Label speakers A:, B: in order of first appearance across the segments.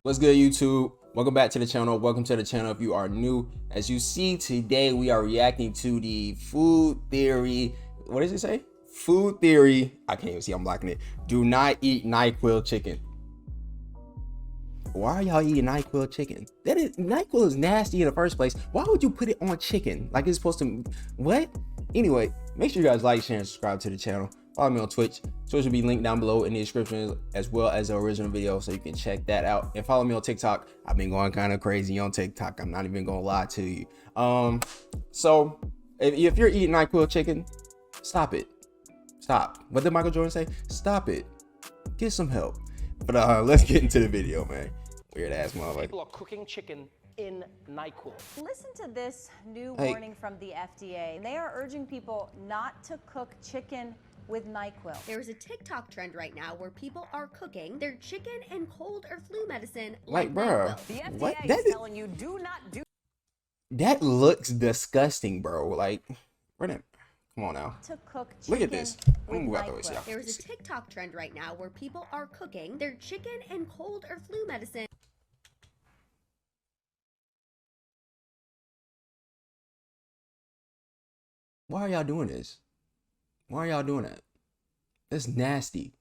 A: What's good, YouTube? Welcome back to the channel. Welcome to the channel if you are new. As you see today, we are reacting to the food theory. What does it say? Food theory. I can't even see. I'm blocking it. Do not eat NyQuil chicken. Why are y'all eating NyQuil chicken? NyQuil is nasty in the first place. Why would you put it on chicken? Like it's supposed to. What? Anyway, make sure you guys like, share, and subscribe to the channel. Follow me on Twitch. Twitch will be linked down below in the description, as well as the original video, so you can check that out. And follow me on TikTok. I've been going kind of crazy on TikTok. I'm not even gonna lie to you. So if you're eating NyQuil chicken, stop it. Stop. What did Michael Jordan say? Stop it. Get some help. But let's get into the video, man. Weird ass motherfucker.
B: People are cooking chicken in NyQuil.
C: Listen to this new warning from the FDA. They are urging people not to cook chicken with NyQuil.
D: There's a TikTok trend right now where people are cooking their chicken and cold or flu medicine
A: like bro.
D: NyQuil.
C: The FDA
A: What?
C: is telling you do not do
A: That looks disgusting, bro. Like, come on now.
C: to cook chicken.
A: Look at this. I'm gonna move out the way so y'all can
D: There's a
A: see.
D: TikTok trend right now where people are cooking their chicken and cold or flu medicine.
A: Why are y'all doing this? Why are y'all doing that? That's nasty.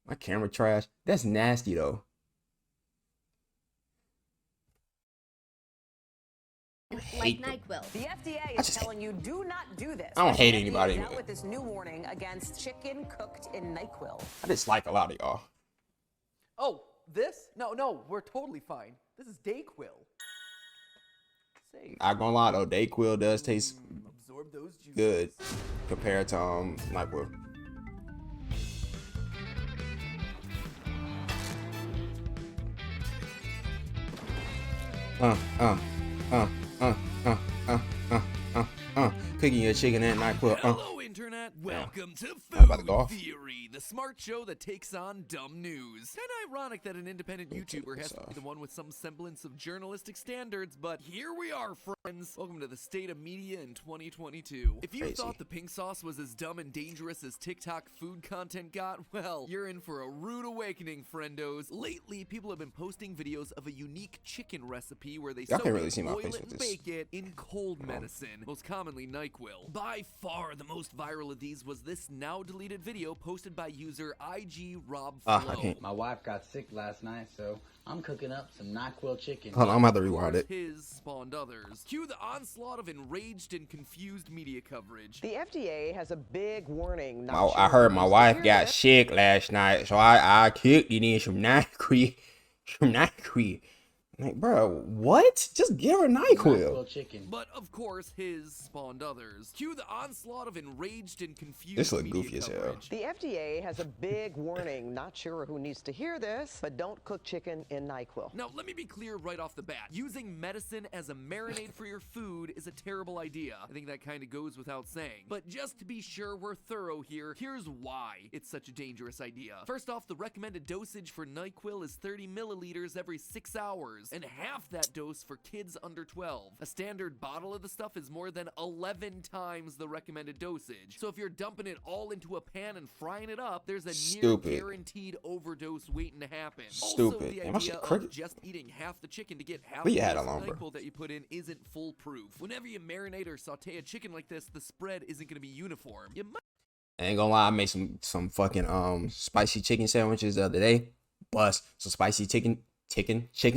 A: My camera trash. That's nasty though.
D: Like
A: hate them.
D: NyQuil.
C: The FDA is telling you do not do this.
A: I don't hate
C: The FDA
A: anybody.
C: is out with this new warning against chicken cooked in NyQuil.
A: I dislike a lot of y'all.
B: Oh, this? No, we're totally fine. This is Dayquil. Say,
A: Not gonna lie though, Dayquil does taste
B: absorb those juices.
A: good compared to NyQuil. Cooking your chicken and NyQuil.
E: Hello, Internet. Welcome to
A: I'm about to go
E: Food
A: off.
E: Theory, the smart show that takes on dumb news. Kind of ironic that an independent YouTuber has to be the one with some semblance of journalistic standards, but here we are, friends. Welcome to the state of media in 2022. If you
A: Crazy.
E: thought the pink sauce was as dumb and dangerous as TikTok food content got, well, you're in for a rude awakening, friendos. Lately, people have been posting videos of a unique chicken recipe where they
A: Y'all
E: soak
A: can't really
E: it,
A: see my
E: boil
A: face
E: it,
A: with
E: and
A: this.
E: bake it in cold medicine, most commonly NyQuil. By far the most viral of these was this now deleted video posted by user IG Rob
A: I
E: Flo.
A: can't.
F: My wife got sick last night, so I'm cooking up some NyQuil chicken.
A: Hold on, I'm gonna have to rewind it.
E: His spawned others. Cue the onslaught of enraged and confused media coverage.
G: The FDA has a big warning.
A: I heard my wife got sick last night, so I cooked it in some NyQuil. Some NyQuil. Like, bro, what? Just give her NyQuil.
F: NyQuil chicken.
E: But of course, his spawned others. Cue the onslaught of enraged and confused
A: This look
E: media
A: goofy as hell.
E: coverage.
G: The FDA has a big warning. Not sure who needs to hear this, but don't cook chicken in NyQuil.
E: Now, let me be clear right off the bat. Using medicine as a marinade for your food is a terrible idea. I think that kind of goes without saying. But just to be sure we're thorough here, here's why it's such a dangerous idea. First off, the recommended dosage for NyQuil is 30 milliliters every 6 hours, and half that dose for kids under 12. A standard bottle of the stuff is more than 11 times the recommended dosage. So if you're dumping it all into a pan and frying it up, there's a
A: Stupid.
E: near guaranteed overdose waiting to happen.
A: Stupid.
E: Also, the
A: Damn, my shit
E: idea of
A: crooked.
E: just eating half the chicken to get half
A: Leave your
E: the
A: hat
E: dose of
A: alone, bro.
E: NyQuil that you put in isn't foolproof. Whenever you marinate or saute a chicken like this, the spread isn't going to be uniform. You might
A: I ain't gonna lie, I made some fucking spicy chicken sandwiches the other day. Bust some spicy chicken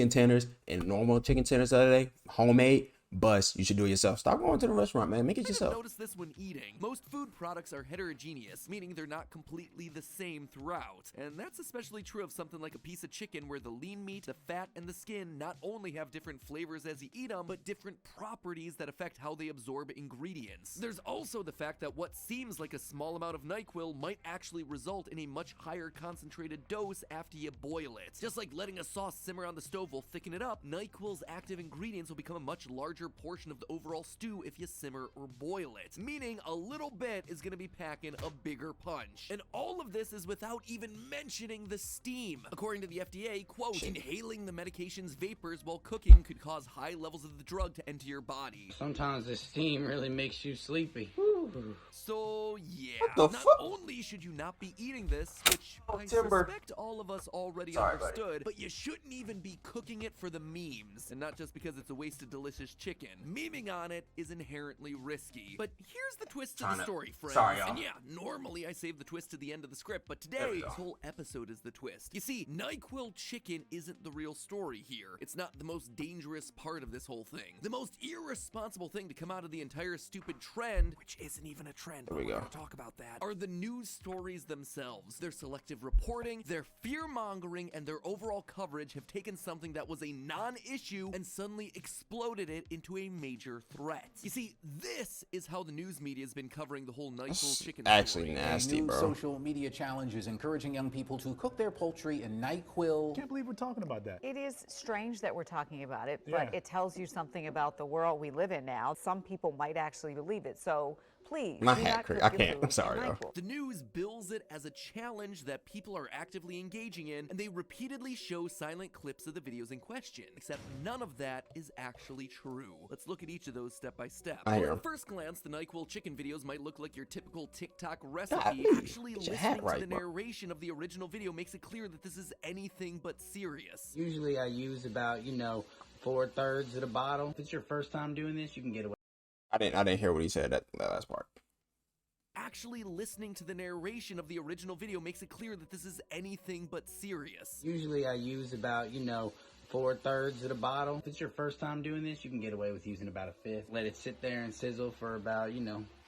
A: tenders and normal chicken tenders the other day. Homemade. Bust. You should do it yourself. Stop going to the restaurant, man. Make it
E: have
A: yourself.
E: noticed this when eating. Most food products are heterogeneous, meaning they're not completely the same throughout. And that's especially true of something like a piece of chicken where the lean meat, the fat, and the skin not only have different flavors as you eat them, but different properties that affect how they absorb ingredients. There's also the fact that what seems like a small amount of NyQuil might actually result in a much higher concentrated dose after you boil it. Just like letting a sauce simmer on the stove will thicken it up, NyQuil's active ingredients will become a much larger portion of the overall stew if you simmer or boil it, meaning a little bit is going to be packing a bigger punch. And all of this is without even mentioning the steam. According to the FDA, quote, inhaling the medication's vapors while cooking could cause high levels of the drug to enter your body.
F: Sometimes the steam really makes you sleepy.
E: So yeah,
A: the
E: not
A: fuck?
E: only should you not be eating this, which I
A: Timber.
E: suspect all of us already
A: Sorry, buddy.
E: understood, but you shouldn't even be cooking it for the memes, and not just because it's a wasted delicious chicken. Memeing on it is inherently risky. But here's the twist to the story, friends.
A: Sorry, y'all.
E: And yeah, normally I save the twist to the end of the script, but
A: There
E: today
A: we go.
E: this whole episode is the twist. You see, NyQuil chicken isn't the real story here. It's not the most dangerous part of this whole thing. The most irresponsible thing to come out of the entire stupid trend, which isn't even a trend, but
A: we
E: we're
A: go.
E: gonna talk about that, are the news stories themselves. Their selective reporting, their fear-mongering, and their overall coverage have taken something that was a non-issue and suddenly exploded it into a major threat. You see, this is how the news media has been covering the whole NyQuil chicken
A: Actually
E: story.
A: nasty,
H: A new
A: bro.
H: social media challenge is encouraging young people to cook their poultry in NyQuil.
I: Can't believe we're talking about that.
J: It is strange that we're talking about it, but
I: Yeah.
J: it tells you something about the world we live in now. Some people might actually believe it. So please,
A: My
J: do
A: hat
J: not
A: cra-
J: cook
A: I
J: your
A: can't.
J: food
A: I'm sorry,
J: in
A: though.
J: NyQuil.
E: The news bills it as a challenge that people are actively engaging in, and they repeatedly show silent clips of the videos in question. Except none of that is actually true. Let's look at each of those step by step.
A: I hear
E: At
A: 'em.
E: first glance, the NyQuil chicken videos might look like your typical TikTok
A: God,
E: recipe.
A: dude,
E: Actually,
A: get your hat
E: listening to
A: right,
E: the
A: bro.
E: narration of the original video makes it clear that this is anything but serious.
F: Usually I use about, 4/3 of the bottle. If it's your first time doing this, you can get away.
A: I didn't hear what he said that last part.
E: Actually listening to the narration of the original video makes it clear that this is anything but serious.
F: Usually I use about, 4/3 of the bottle. If it's your first time doing this, you can get away with using about a fifth. Let it sit there and sizzle for about,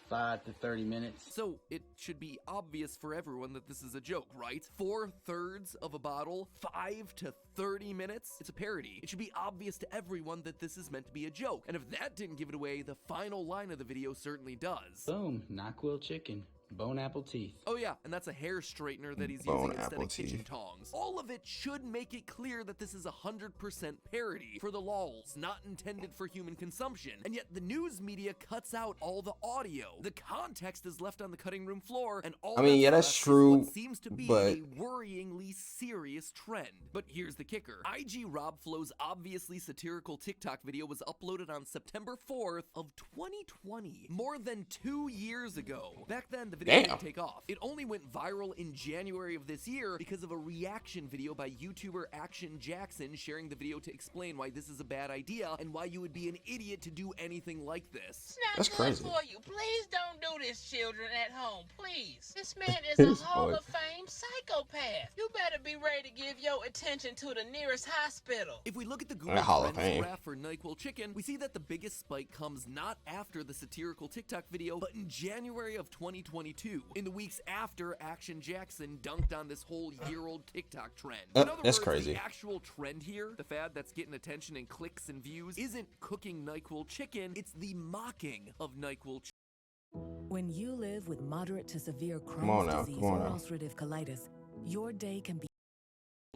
F: 5 to 30 minutes.
E: So, it should be obvious for everyone that this is a joke, right? 4/3 of a bottle, 5 to 30 minutes? It's a parody. It should be obvious to everyone that this is meant to be a joke. And if that didn't give it away, the final line of the video certainly does.
F: Boom, NyQuil chicken. Bone apple teeth.
E: Oh yeah, and that's a hair straightener that he's
A: Bone
E: using instead
A: apple
E: of kitchen
A: teeth.
E: tongs. All of it should make it clear that this is 100% parody, for the lols, not intended for human consumption. And yet the news media cuts out all the audio. The context is left on the cutting room floor, and all
A: I mean,
E: that's
A: yeah, that's
E: left is
A: true,
E: what seems to be
A: but-
E: a worryingly serious trend. But here's the kicker. IG Rob Flow's obviously satirical TikTok video was uploaded on September 4th of 2020, more than 2 years ago. Back then, the video
A: Damn.
E: didn't take off. It only went viral in January of this year because of a reaction video by YouTuber Action Jackson sharing the video to explain why this is a bad idea and why you would be an idiot to do anything like this.
A: That's crazy.
K: For you. Please don't do this, children at home. Please. This man is a
A: This
K: Hall
A: boy.
K: of Fame psychopath. You better be ready to give your attention to the nearest hospital.
E: If we look at the Google
A: That Hall of
E: Trends
A: Fame.
E: graph for NyQuil chicken, we see that the biggest spike comes not after the satirical TikTok video, but in January of 2022, in the weeks after Action Jackson dunked on this whole year-old TikTok trend. In other
A: That's
E: words,
A: crazy.
E: the actual trend here, the fad that's getting attention and clicks and views, isn't cooking NyQuil chicken, it's the mocking of NyQuil chicken.
L: When you live with moderate to severe
A: Come on
L: Crohn's
A: now,
L: disease
A: come on
L: or
A: now.
L: ulcerative colitis, your day can be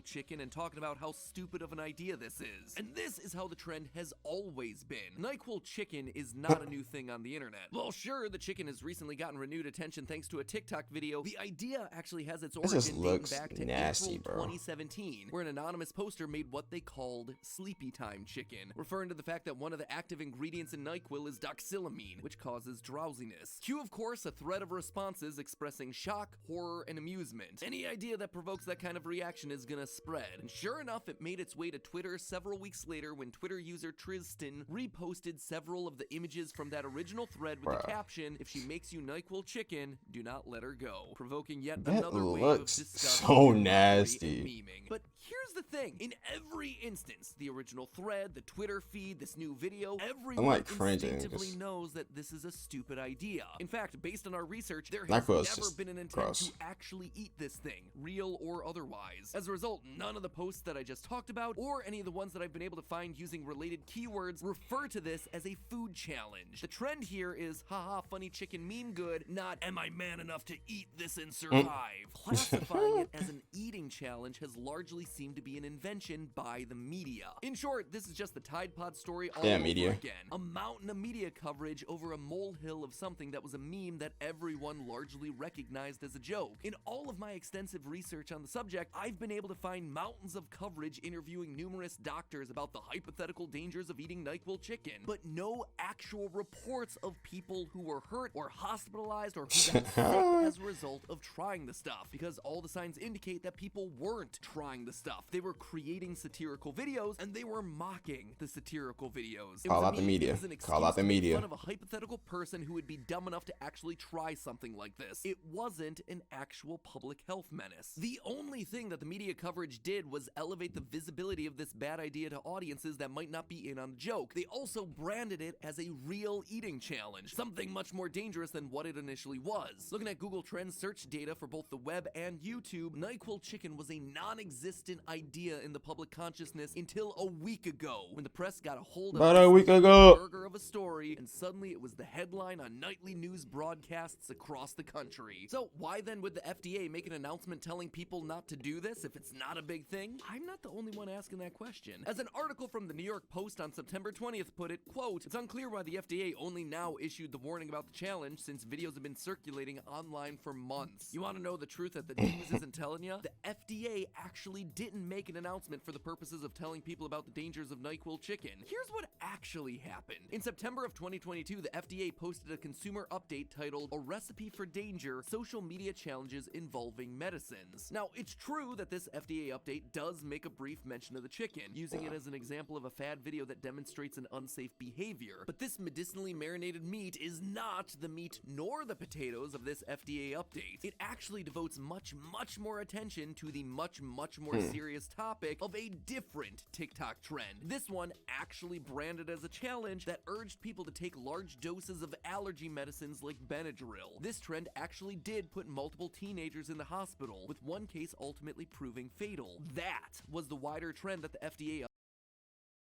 E: Chicken and talking about how stupid of an idea this is. And this is how the trend has always been. NyQuil chicken is not a new thing on the internet. Well, sure, the chicken has recently gotten renewed attention thanks to a TikTok video. The idea actually has its
A: This
E: origin
A: just
E: dating
A: looks
E: back to
A: nasty,
E: April
A: bro.
E: 2017, where an anonymous poster made what they called sleepy time chicken, referring to the fact that one of the active ingredients in NyQuil is doxylamine, which causes drowsiness. Cue, of course, a thread of responses expressing shock, horror, and amusement. Any idea that provokes that kind of reaction is gonna spread. And sure enough, it made its way to Twitter several weeks later when Twitter user Tristan reposted several of the images from that original thread with the
A: Bruh.
E: caption, "If she makes you NyQuil chicken, do not let her go," provoking yet
A: That
E: another wave of
A: looks
E: disgust,
A: so
E: mockery,
A: nasty.
E: and memeing. But here's the thing. In every instance, the original thread, the Twitter feed, this new video, everyone
A: like cringing,
E: instinctively
A: just-
E: knows that this is a stupid idea. In fact, based on our research, there has
A: NyQuil is
E: never
A: just
E: been an intent
A: gross.
E: to actually eat this thing, real or otherwise. As a result, none of the posts that I just talked about, or any of the ones that I've been able to find using related keywords, refer to this as a food challenge. The trend here is, haha, funny chicken meme good, not, am I man enough to eat this and survive? Classifying it as an eating challenge has largely seemed to be an invention by the media. In short, this is just the Tide Pod story all
A: Yeah,
E: over
A: media.
E: again. A mountain of media coverage over a molehill of something that was a meme that everyone largely recognized as a joke. In all of my extensive research on the subject, I've been able to find find mountains of coverage interviewing numerous doctors about the hypothetical dangers of eating NyQuil chicken, but no actual reports of people who were hurt or hospitalized or who got sick as a result of trying the stuff, because all the signs indicate that people weren't trying the stuff. They were creating satirical videos and they were mocking the satirical videos.
A: Call out the media. Call out the media.
E: Of a hypothetical person who would be dumb enough to actually try something like this. It wasn't an actual public health menace. The only thing that the media coverage did was elevate the visibility of this bad idea to audiences that might not be in on the joke. They also branded it as a real eating challenge, something much more dangerous than what it initially was. Looking at Google Trends search data for both the web and YouTube, NyQuil chicken was a non-existent idea in the public consciousness until a week ago, when the press got a hold of
A: a week ago
E: burger of a story, and suddenly it was the headline on nightly news broadcasts across the country. So why then would the FDA make an announcement telling people not to do this if it's not a big thing? I'm not the only one asking that question. As an article from the New York Post on September 20th put it, quote, "It's unclear why the FDA only now issued the warning about the challenge, since videos have been circulating online for months." You want to know the truth that the news isn't telling you? The FDA actually didn't make an announcement for the purposes of telling people about the dangers of NyQuil chicken. Here's what actually happened. In September of 2022, the FDA posted a consumer update titled "A Recipe for Danger: Social Media Challenges Involving Medicines." Now, it's true that this FDA update does make a brief mention of the chicken, using it as an example of a fad video that demonstrates an unsafe behavior. But this medicinally marinated meat is not the meat nor the potatoes of this FDA update. It actually devotes much more attention to the much more serious topic of a different TikTok trend. This one actually branded as a challenge that urged people to take large doses of allergy medicines like Benadryl. This trend actually did put multiple teenagers in the hospital, with one case ultimately proving fatal. That was the wider trend that the FDA...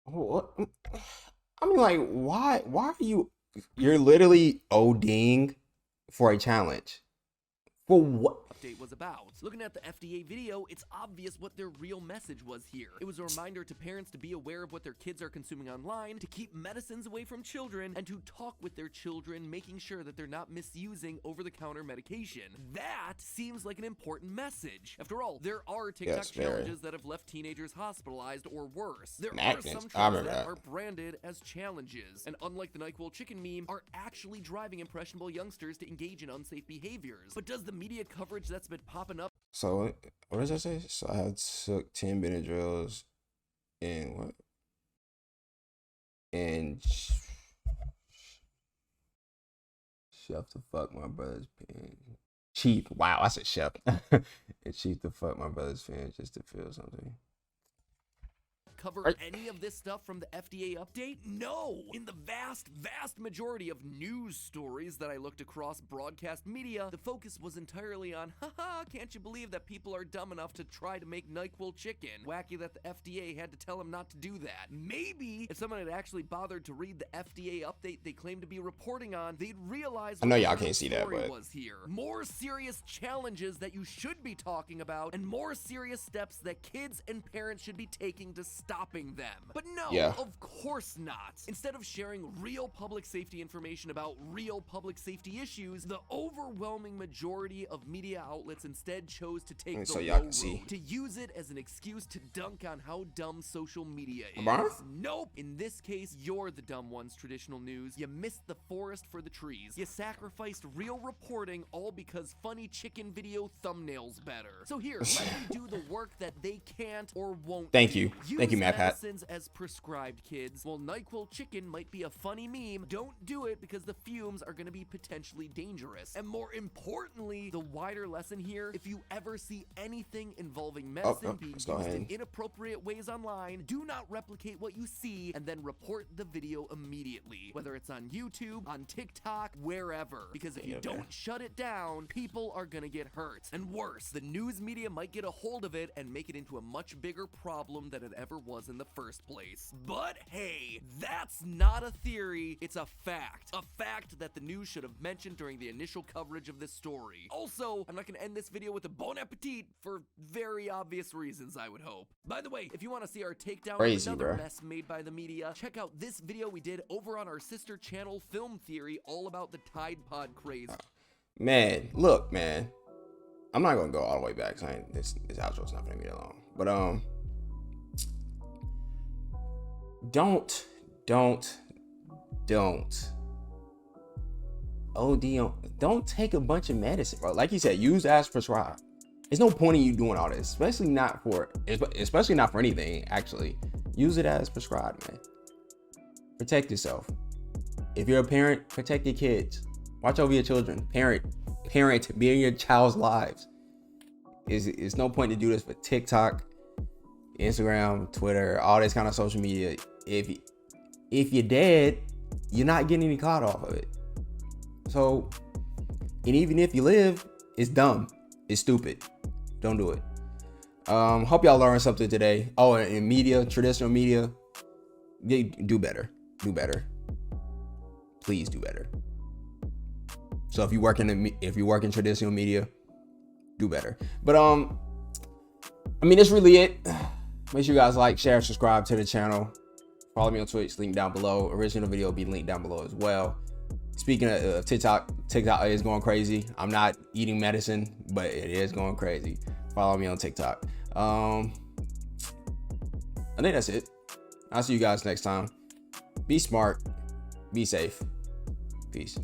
A: What? I mean, like, why are you're literally ODing for a challenge? For what?
E: Update was about. Looking at the FDA video, it's obvious what their real message was here. It was a reminder to parents to be aware of what their kids are consuming online, to keep medicines away from children, and to talk with their children, making sure that they're not misusing over-the-counter medication. That seems like an important message. After all, there are TikTok challenges that have left teenagers hospitalized or worse. There are some trends that are branded as challenges, and unlike the NyQuil chicken meme, are actually driving impressionable youngsters to engage in unsafe behaviors. But does the media coverage that's been popping up...
A: So what does that say? So I took 10 Benadryls and what? And chef to fuck my brother's pen. Chief, wow, I said chef. And chief to fuck my brother's fan just to feel something.
E: Cover any of this stuff from the FDA update? No! In the vast majority of news stories that I looked across broadcast media, the focus was entirely on, haha, can't you believe that people are dumb enough to try to make NyQuil chicken? Wacky that the FDA had to tell them not to do that. Maybe if someone had actually bothered to read the FDA update they claim to be reporting on, they'd realize
A: I know y'all can't see that, but
E: was here. More serious challenges that you should be talking about, and more serious steps that kids and parents should be taking to stopping them. But no, of course not. Instead of sharing real public safety information about real public safety issues, the overwhelming majority of media outlets instead chose to take the low road, to use it as an excuse to dunk on how dumb social media is. Nope. In this case, you're the dumb ones, traditional news. You missed the forest for the trees. You sacrificed real reporting all because funny chicken video thumbnails better. So here, let me do the work that they can't or won't
A: Thank
E: do.
A: you. Thank you, Matt Hat.
E: Medicines as prescribed, kids. While NyQuil chicken might be a funny meme, don't do it because the fumes are going to be potentially dangerous. And more importantly, the wider lesson here, if you ever see anything involving medicine being used in inappropriate ways online, do not replicate what you see and then report the video immediately, whether it's on YouTube, on TikTok, wherever. Because if you don't shut it down, people are going to get hurt. And worse, the news media might get a hold of it and make it into a much bigger problem than it ever was in the first place. But hey, that's not a theory, it's a fact. A fact that the news should have mentioned during the initial coverage of this story. Also, I'm not gonna end this video with a bon appetit for very obvious reasons, I would hope. By the way, if you want to see our takedown of another mess made by the media, check out this video we did over on our sister channel, Film Theory, all about the Tide Pod craze.
A: Man, look, man. I'm not gonna go all the way back. This outro's not gonna be that long. But don't OD on, don't take a bunch of medicine, bro. Like you said, use as prescribed. There's no point in you doing all this, especially not for anything. Actually, use it as prescribed, man. Protect yourself. If you're a parent, protect your kids. Watch over your children. Parent, be in your child's lives. It's no point to do this for TikTok, Instagram, Twitter, all this kind of social media. If you're dead, you're not getting any clout off of it. So, and even if you live, it's dumb. It's stupid. Don't do it. Hope y'all learned something today. Oh, and in media, traditional media, do better. Do better. Please do better. So if you work in traditional media, do better. But I mean, that's really it. Make sure you guys like, share, subscribe to the channel. Follow me on Twitch, link down below. Original video will be linked down below as well. Speaking of TikTok is going crazy. I'm not eating medicine, but it is going crazy. Follow me on TikTok. I think that's it. I'll see you guys next time. Be smart. Be safe. Peace.